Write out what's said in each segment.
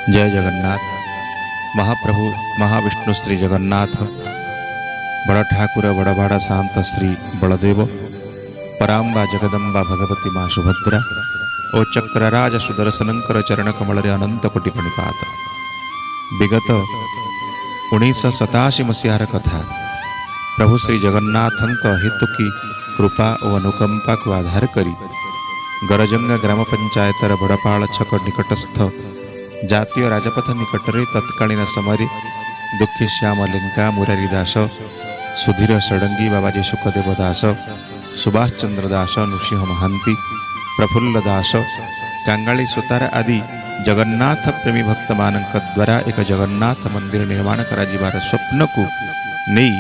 जय जगन्नाथ। महाप्रभु महाविष्णु श्री जगन्नाथ, बड़ ठाकुर बड़वाड़ा शांत श्री बलदेव, पराम्बा जगदम्बा भगवती माँ सुभद्रा और चक्रराज सुदर्शनंकर चरण कमल अनंत कोटि प्रणिपात। विगत 1987 मसीहार कथा प्रभु श्री जगन्नाथ हेतु की कृपा और अनुकंपा को आधार करी गरजंगा ग्राम पंचायतर बड़पाड़ छक निकटस्थ जातीय राजपथ निकटरे तत्कालीन समय दुखी श्याम लिंगा मुरारी दास, सुधीर षडंगी, बाबाजी सुखदेव दास, सुभाष चंद्र दास, नृसिंह महांती, प्रफुल्ल दास, कांगाली सुतार आदि जगन्नाथ प्रेमी भक्त मानक द्वारा एक जगन्नाथ मंदिर निर्माण कराजिबार स्वप्न को नहीं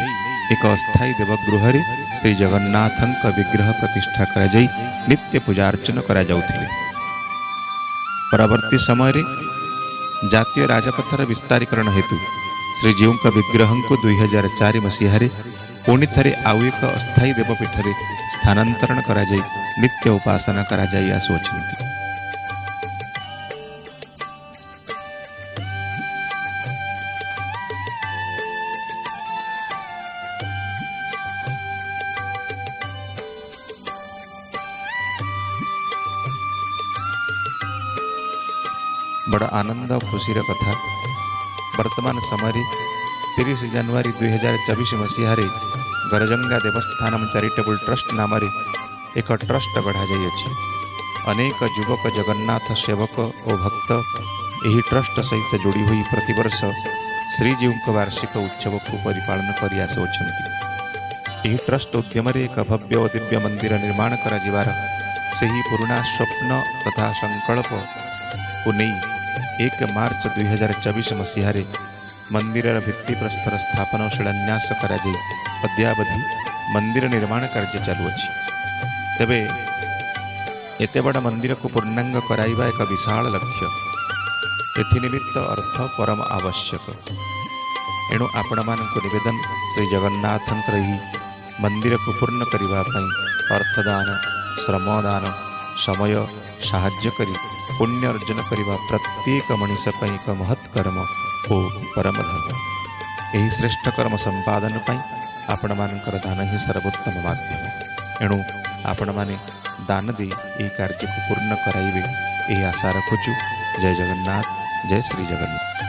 एक अस्थायी देवगृह श्री जगन्नाथ विग्रह प्रतिष्ठा करा जाई नित्य पूजार्चन करा जाउथिले। परवर्ती समय जातीय राजपथर विस्तारीकरण हेतु श्रीजीव का विग्रह को 2004 मसीह पुणी थे आउ एक अस्थायी देवपीठ स्थानांतरण करा जाई नित्य उपासना करा जाई आसुअछंती। बड़ आनंद और खुशीर कथा वर्तमान समय 30 जनवरी 2024 मसीह गरजंगा देवस्थानम चैरिटेबल ट्रस्ट नाम एक ट्रस्ट गढ़ा जाइए। अनेक युवक जगन्नाथ सेवक और भक्त यही ट्रस्ट सहित जोड़ी हुई प्रतिवर्ष श्रीजीव वार्षिक उत्सव को परिपालन कर आसुअछंती। ट्रस्ट उद्यम एक भव्य और दिव्य मंदिर निर्माण कर पुराना स्वप्न तथा संकल्प को नहीं 1 मार्च 2024 मसीह मंदिर भित्ति प्रस्तर स्थापन और शिलान्यास करा जाई अद्यावधि मंदिर निर्माण कार्य चालुअछि। तेबे एते बड़ा मंदिर को पूर्णांग कराइबा एक विशाल लक्ष्य, एनिमित्त अर्थ परम आवश्यक। एणु आपण मानक निवेदन श्री जगन्नाथ मंदिर को पूर्ण करने अर्थदान, श्रमदान, समय साहाय्य करी पुण्य अर्जन करने प्रत्येक मनीष एक महत् कर्म और परम धर्म। यही श्रेष्ठ कर्म संपादन आपण मानकर दान ही सर्वोत्तम माध्यम। एणु आपण माने दान दे यही कार्य को पूर्ण कराइबे यही आशा रखुचु। जय जगन्नाथ, जय श्री जगन्नाथ।